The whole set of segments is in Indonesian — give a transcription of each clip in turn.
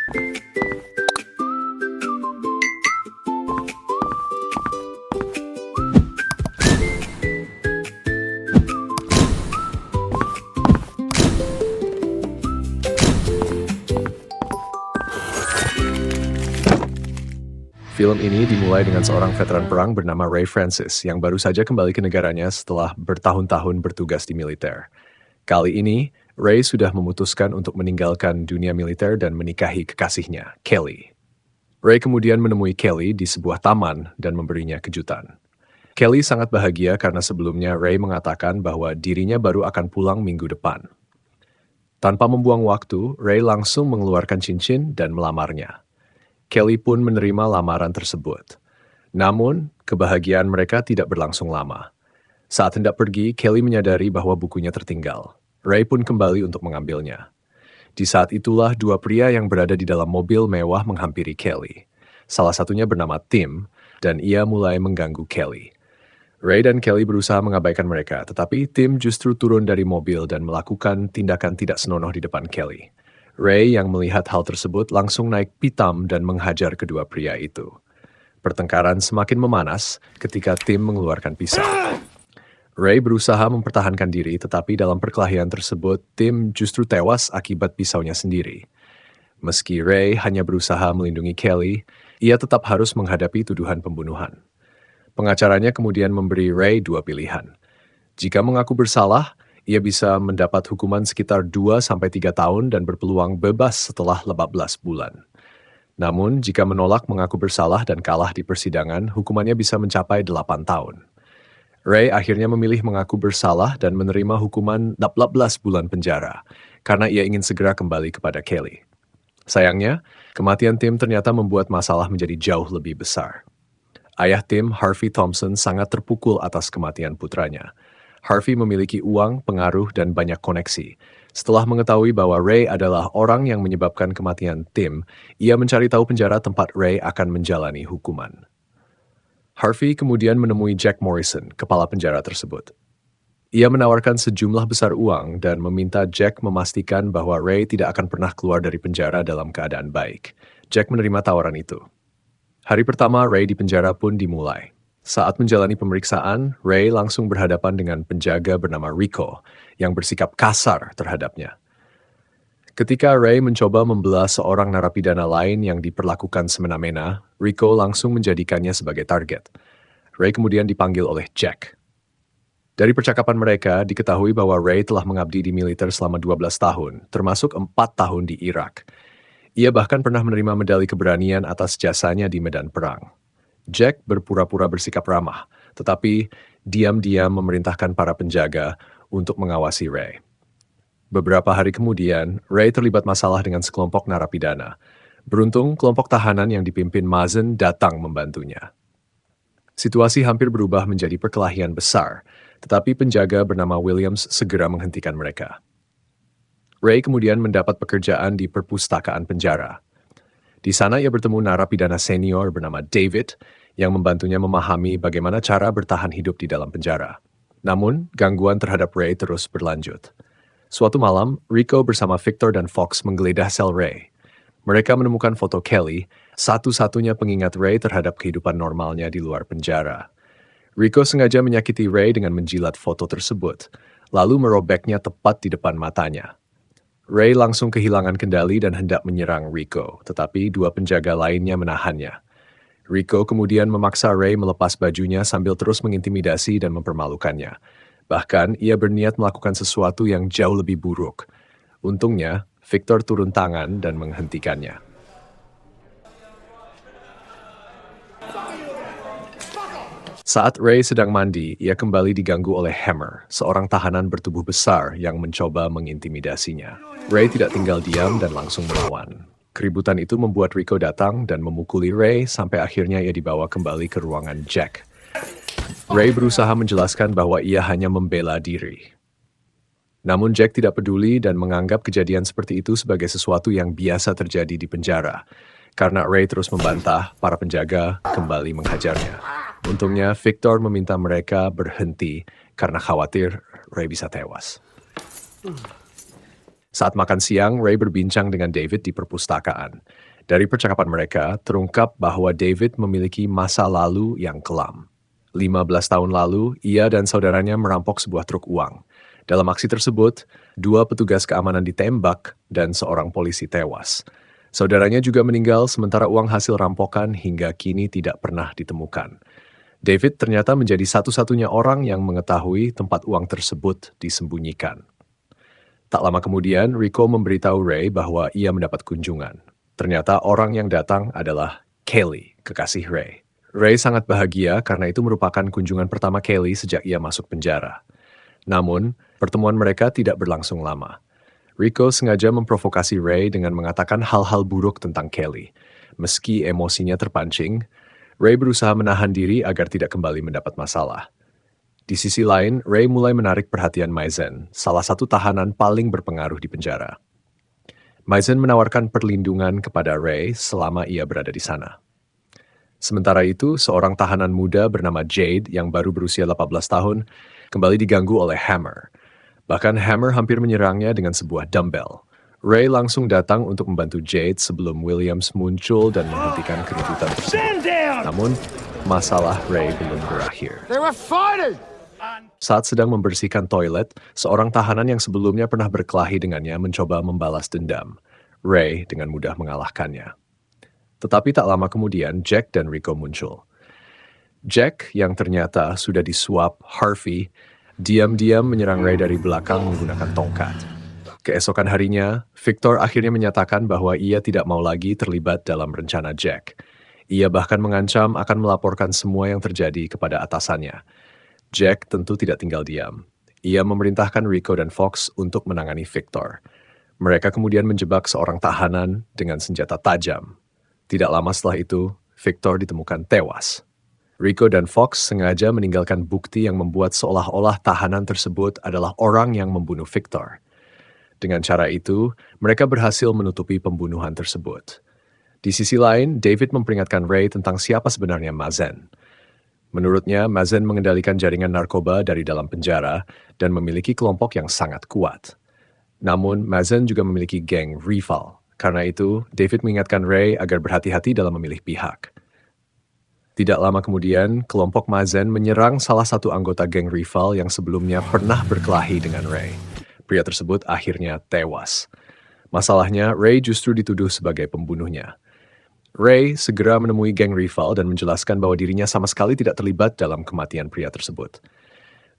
Film ini dimulai dengan seorang veteran perang bernama Ray Francis yang baru saja kembali ke negaranya setelah bertahun-tahun bertugas di militer. Kali ini, Ray sudah memutuskan untuk meninggalkan dunia militer dan menikahi kekasihnya, Kelly. Ray kemudian menemui Kelly di sebuah taman dan memberinya kejutan. Kelly sangat bahagia karena sebelumnya Ray mengatakan bahwa dirinya baru akan pulang minggu depan. Tanpa membuang waktu, Ray langsung mengeluarkan cincin dan melamarnya. Kelly pun menerima lamaran tersebut. Namun, kebahagiaan mereka tidak berlangsung lama. Saat hendak pergi, Kelly menyadari bahwa bukunya tertinggal. Ray pun kembali untuk mengambilnya. Di saat itulah dua pria yang berada di dalam mobil mewah menghampiri Kelly. Salah satunya bernama Tim, dan ia mulai mengganggu Kelly. Ray dan Kelly berusaha mengabaikan mereka, tetapi Tim justru turun dari mobil dan melakukan tindakan tidak senonoh di depan Kelly. Ray yang melihat hal tersebut langsung naik pitam dan menghajar kedua pria itu. Pertengkaran semakin memanas ketika Tim mengeluarkan pisau. Ray berusaha mempertahankan diri, tetapi dalam perkelahian tersebut, Tim justru tewas akibat pisaunya sendiri. Meski Ray hanya berusaha melindungi Kelly, ia tetap harus menghadapi tuduhan pembunuhan. Pengacaranya kemudian memberi Ray dua pilihan. Jika mengaku bersalah, ia bisa mendapat hukuman sekitar 2-3 tahun dan berpeluang bebas setelah 18 bulan. Namun, jika menolak mengaku bersalah dan kalah di persidangan, hukumannya bisa mencapai 8 tahun. Ray akhirnya memilih mengaku bersalah dan menerima hukuman 18 bulan penjara, karena ia ingin segera kembali kepada Kelly. Sayangnya, kematian Tim ternyata membuat masalah menjadi jauh lebih besar. Ayah Tim, Harvey Thompson, sangat terpukul atas kematian putranya. Harvey memiliki uang, pengaruh, dan banyak koneksi. Setelah mengetahui bahwa Ray adalah orang yang menyebabkan kematian Tim, ia mencari tahu penjara tempat Ray akan menjalani hukuman. Harvey kemudian menemui Jack Morrison, kepala penjara tersebut. Ia menawarkan sejumlah besar uang dan meminta Jack memastikan bahwa Ray tidak akan pernah keluar dari penjara dalam keadaan baik. Jack menerima tawaran itu. Hari pertama Ray di penjara pun dimulai. Saat menjalani pemeriksaan, Ray langsung berhadapan dengan penjaga bernama Rico yang bersikap kasar terhadapnya. Ketika Ray mencoba membelah seorang narapidana lain yang diperlakukan semena-mena, Rico langsung menjadikannya sebagai target. Ray kemudian dipanggil oleh Jack. Dari percakapan mereka, diketahui bahwa Ray telah mengabdi di militer selama 12 tahun, termasuk 4 tahun di Irak. Ia bahkan pernah menerima medali keberanian atas jasanya di medan perang. Jack berpura-pura bersikap ramah, tetapi diam-diam memerintahkan para penjaga untuk mengawasi Ray. Beberapa hari kemudian, Ray terlibat masalah dengan sekelompok narapidana. Beruntung, kelompok tahanan yang dipimpin Mazen datang membantunya. Situasi hampir berubah menjadi perkelahian besar, tetapi penjaga bernama Williams segera menghentikan mereka. Ray kemudian mendapat pekerjaan di perpustakaan penjara. Di sana ia bertemu narapidana senior bernama David yang membantunya memahami bagaimana cara bertahan hidup di dalam penjara. Namun, gangguan terhadap Ray terus berlanjut. Suatu malam, Rico bersama Victor dan Fox menggeledah sel Ray. Mereka menemukan foto Kelly, satu-satunya pengingat Ray terhadap kehidupan normalnya di luar penjara. Rico sengaja menyakiti Ray dengan menjilat foto tersebut, lalu merobeknya tepat di depan matanya. Ray langsung kehilangan kendali dan hendak menyerang Rico, tetapi dua penjaga lainnya menahannya. Rico kemudian memaksa Ray melepas bajunya sambil terus mengintimidasi dan mempermalukannya. Bahkan, ia berniat melakukan sesuatu yang jauh lebih buruk. Untungnya, Victor turun tangan dan menghentikannya. Saat Ray sedang mandi, ia kembali diganggu oleh Hammer, seorang tahanan bertubuh besar yang mencoba mengintimidasinya. Ray tidak tinggal diam dan langsung melawan. Keributan itu membuat Rico datang dan memukuli Ray sampai akhirnya ia dibawa kembali ke ruangan Jack. Ray berusaha menjelaskan bahwa ia hanya membela diri. Namun Jack tidak peduli dan menganggap kejadian seperti itu sebagai sesuatu yang biasa terjadi di penjara. Karena Ray terus membantah, para penjaga kembali menghajarnya. Untungnya, Victor meminta mereka berhenti karena khawatir Ray bisa tewas. Saat makan siang, Ray berbincang dengan David di perpustakaan. Dari percakapan mereka, terungkap bahwa David memiliki masa lalu yang kelam. 15 tahun lalu, ia dan saudaranya merampok sebuah truk uang. Dalam aksi tersebut, 2 petugas keamanan ditembak dan seorang polisi tewas. Saudaranya juga meninggal sementara uang hasil rampokan hingga kini tidak pernah ditemukan. David ternyata menjadi satu-satunya orang yang mengetahui tempat uang tersebut disembunyikan. Tak lama kemudian, Rico memberitahu Ray bahwa ia mendapat kunjungan. Ternyata orang yang datang adalah Kelly, kekasih Ray. Ray sangat bahagia karena itu merupakan kunjungan pertama Kelly sejak ia masuk penjara. Namun, pertemuan mereka tidak berlangsung lama. Rico sengaja memprovokasi Ray dengan mengatakan hal-hal buruk tentang Kelly. Meski emosinya terpancing, Ray berusaha menahan diri agar tidak kembali mendapat masalah. Di sisi lain, Ray mulai menarik perhatian Maizen, salah satu tahanan paling berpengaruh di penjara. Maizen menawarkan perlindungan kepada Ray selama ia berada di sana. Sementara itu, seorang tahanan muda bernama Jade yang baru berusia 18 tahun kembali diganggu oleh Hammer. Bahkan Hammer hampir menyerangnya dengan sebuah dumbbell. Ray langsung datang untuk membantu Jade sebelum Williams muncul dan menghentikan keributan tersebut. Namun, masalah Ray belum berakhir. Saat sedang membersihkan toilet, seorang tahanan yang sebelumnya pernah berkelahi dengannya mencoba membalas dendam. Ray dengan mudah mengalahkannya. Tetapi tak lama kemudian, Jack dan Rico muncul. Jack, yang ternyata sudah disuap Harvey, diam-diam menyerang Ray dari belakang menggunakan tongkat. Keesokan harinya, Victor akhirnya menyatakan bahwa ia tidak mau lagi terlibat dalam rencana Jack. Ia bahkan mengancam akan melaporkan semua yang terjadi kepada atasannya. Jack tentu tidak tinggal diam. Ia memerintahkan Rico dan Fox untuk menangani Victor. Mereka kemudian menjebak seorang tahanan dengan senjata tajam. Tidak lama setelah itu, Victor ditemukan tewas. Rico dan Fox sengaja meninggalkan bukti yang membuat seolah-olah tahanan tersebut adalah orang yang membunuh Victor. Dengan cara itu, mereka berhasil menutupi pembunuhan tersebut. Di sisi lain, David memperingatkan Ray tentang siapa sebenarnya Mazen. Menurutnya, Mazen mengendalikan jaringan narkoba dari dalam penjara dan memiliki kelompok yang sangat kuat. Namun, Mazen juga memiliki geng rival. Karena itu, David mengingatkan Ray agar berhati-hati dalam memilih pihak. Tidak lama kemudian, kelompok Mazen menyerang salah satu anggota geng rival yang sebelumnya pernah berkelahi dengan Ray. Pria tersebut akhirnya tewas. Masalahnya, Ray justru dituduh sebagai pembunuhnya. Ray segera menemui geng rival dan menjelaskan bahwa dirinya sama sekali tidak terlibat dalam kematian pria tersebut.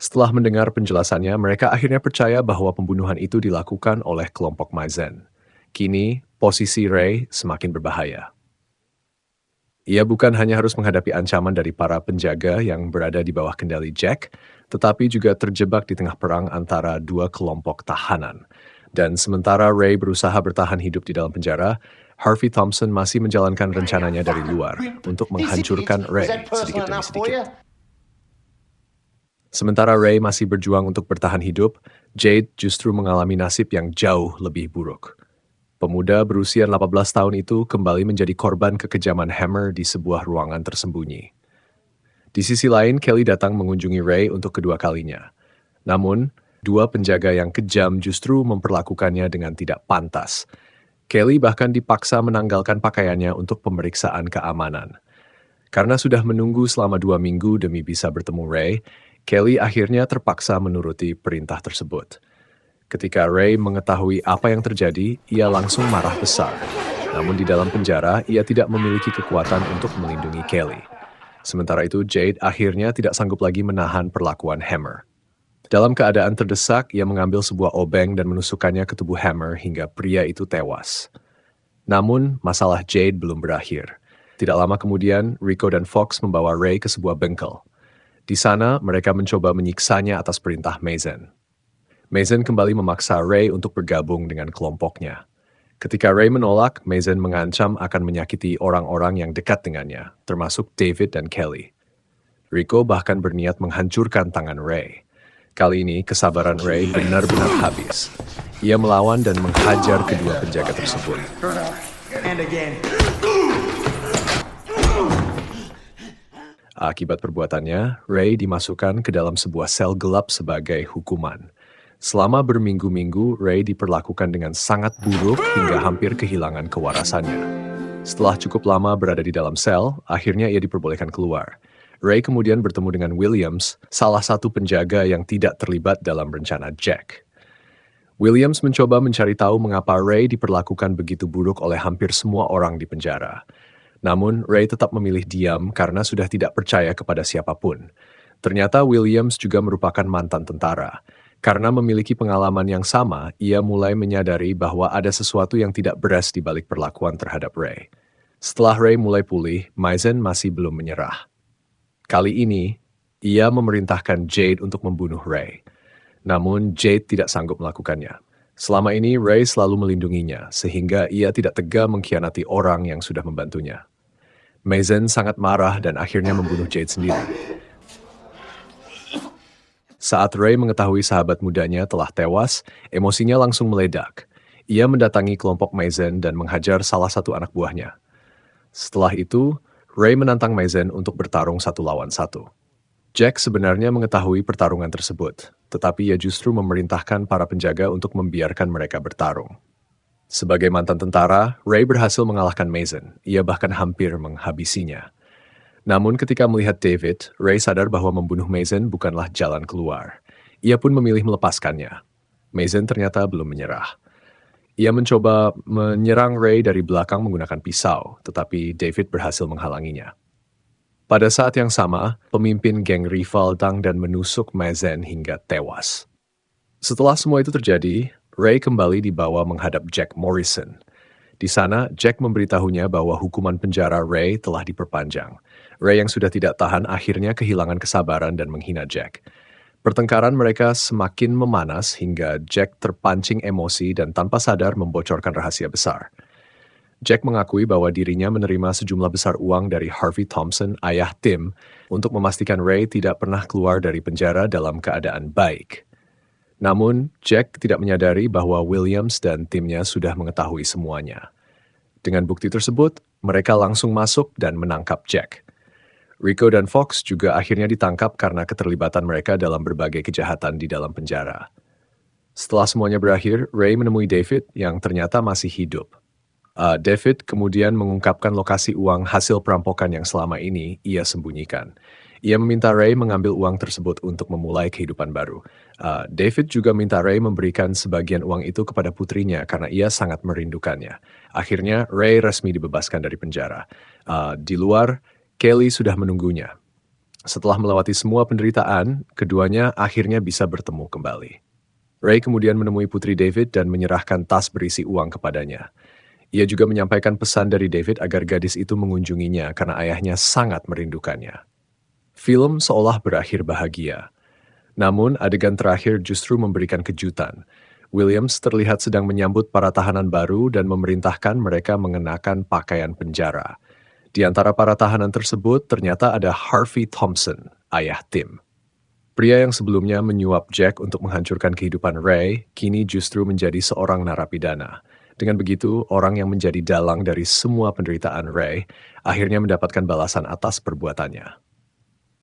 Setelah mendengar penjelasannya, mereka akhirnya percaya bahwa pembunuhan itu dilakukan oleh kelompok Mazen. Kini, posisi Ray semakin berbahaya. Ia bukan hanya harus menghadapi ancaman dari para penjaga yang berada di bawah kendali Jack, tetapi juga terjebak di tengah perang antara 2 kelompok tahanan. Dan sementara Ray berusaha bertahan hidup di dalam penjara, Harvey Thompson masih menjalankan rencananya dari luar untuk menghancurkan Ray sedikit demi sedikit. Sementara Ray masih berjuang untuk bertahan hidup, Jade justru mengalami nasib yang jauh lebih buruk. Pemuda berusia 18 tahun itu kembali menjadi korban kekejaman Hammer di sebuah ruangan tersembunyi. Di sisi lain, Kelly datang mengunjungi Ray untuk kedua kalinya. Namun, 2 penjaga yang kejam justru memperlakukannya dengan tidak pantas. Kelly bahkan dipaksa menanggalkan pakaiannya untuk pemeriksaan keamanan. Karena sudah menunggu selama 2 minggu demi bisa bertemu Ray, Kelly akhirnya terpaksa menuruti perintah tersebut. Ketika Ray mengetahui apa yang terjadi, ia langsung marah besar. Namun di dalam penjara, ia tidak memiliki kekuatan untuk melindungi Kelly. Sementara itu, Jade akhirnya tidak sanggup lagi menahan perlakuan Hammer. Dalam keadaan terdesak, ia mengambil sebuah obeng dan menusukkannya ke tubuh Hammer hingga pria itu tewas. Namun, masalah Jade belum berakhir. Tidak lama kemudian, Rico dan Fox membawa Ray ke sebuah bengkel. Di sana, mereka mencoba menyiksanya atas perintah Mazen. Mazen kembali memaksa Ray untuk bergabung dengan kelompoknya. Ketika Ray menolak, Mazen mengancam akan menyakiti orang-orang yang dekat dengannya, termasuk David dan Kelly. Rico bahkan berniat menghancurkan tangan Ray. Kali ini, kesabaran Ray benar-benar habis. Ia melawan dan menghajar kedua penjaga tersebut. Akibat perbuatannya, Ray dimasukkan ke dalam sebuah sel gelap sebagai hukuman. Selama berminggu-minggu, Ray diperlakukan dengan sangat buruk hingga hampir kehilangan kewarasannya. Setelah cukup lama berada di dalam sel, akhirnya ia diperbolehkan keluar. Ray kemudian bertemu dengan Williams, salah satu penjaga yang tidak terlibat dalam rencana Jack. Williams mencoba mencari tahu mengapa Ray diperlakukan begitu buruk oleh hampir semua orang di penjara. Namun, Ray tetap memilih diam karena sudah tidak percaya kepada siapapun. Ternyata Williams juga merupakan mantan tentara. Karena memiliki pengalaman yang sama, ia mulai menyadari bahwa ada sesuatu yang tidak beres di balik perlakuan terhadap Ray. Setelah Ray mulai pulih, Maizen masih belum menyerah. Kali ini, ia memerintahkan Jade untuk membunuh Ray. Namun, Jade tidak sanggup melakukannya. Selama ini, Ray selalu melindunginya, sehingga ia tidak tega mengkhianati orang yang sudah membantunya. Maizen sangat marah dan akhirnya membunuh Jade sendiri. Saat Ray mengetahui sahabat mudanya telah tewas, emosinya langsung meledak. Ia mendatangi kelompok Maizen dan menghajar salah satu anak buahnya. Setelah itu, Ray menantang Maizen untuk bertarung 1 lawan 1. Jack sebenarnya mengetahui pertarungan tersebut, tetapi ia justru memerintahkan para penjaga untuk membiarkan mereka bertarung. Sebagai mantan tentara, Ray berhasil mengalahkan Maizen. Ia bahkan hampir menghabisinya. Namun ketika melihat David, Ray sadar bahwa membunuh Maizen bukanlah jalan keluar. Ia pun memilih melepaskannya. Maizen ternyata belum menyerah. Ia mencoba menyerang Ray dari belakang menggunakan pisau, tetapi David berhasil menghalanginya. Pada saat yang sama, pemimpin geng rival Dang dan menusuk Maizen hingga tewas. Setelah semua itu terjadi, Ray kembali dibawa menghadap Jack Morrison. Di sana, Jack memberitahunya bahwa hukuman penjara Ray telah diperpanjang. Ray yang sudah tidak tahan akhirnya kehilangan kesabaran dan menghina Jack. Pertengkaran mereka semakin memanas hingga Jack terpancing emosi dan tanpa sadar membocorkan rahasia besar. Jack mengakui bahwa dirinya menerima sejumlah besar uang dari Harvey Thompson, ayah Tim, untuk memastikan Ray tidak pernah keluar dari penjara dalam keadaan baik. Namun, Jack tidak menyadari bahwa Williams dan timnya sudah mengetahui semuanya. Dengan bukti tersebut, mereka langsung masuk dan menangkap Jack. Rico dan Fox juga akhirnya ditangkap karena keterlibatan mereka dalam berbagai kejahatan di dalam penjara. Setelah semuanya berakhir, Ray menemui David yang ternyata masih hidup. David kemudian mengungkapkan lokasi uang hasil perampokan yang selama ini ia sembunyikan. Ia meminta Ray mengambil uang tersebut untuk memulai kehidupan baru. David juga minta Ray memberikan sebagian uang itu kepada putrinya karena ia sangat merindukannya. Akhirnya Ray resmi dibebaskan dari penjara. Di luar, Kelly sudah menunggunya. Setelah melewati semua penderitaan, keduanya akhirnya bisa bertemu kembali. Ray kemudian menemui putri David dan menyerahkan tas berisi uang kepadanya. Ia juga menyampaikan pesan dari David agar gadis itu mengunjunginya karena ayahnya sangat merindukannya. Film seolah berakhir bahagia. Namun, adegan terakhir justru memberikan kejutan. Williams terlihat sedang menyambut para tahanan baru dan memerintahkan mereka mengenakan pakaian penjara. Di antara para tahanan tersebut ternyata ada Harvey Thompson, ayah Tim. Pria yang sebelumnya menyuap Jack untuk menghancurkan kehidupan Ray, kini justru menjadi seorang narapidana. Dengan begitu, orang yang menjadi dalang dari semua penderitaan Ray akhirnya mendapatkan balasan atas perbuatannya.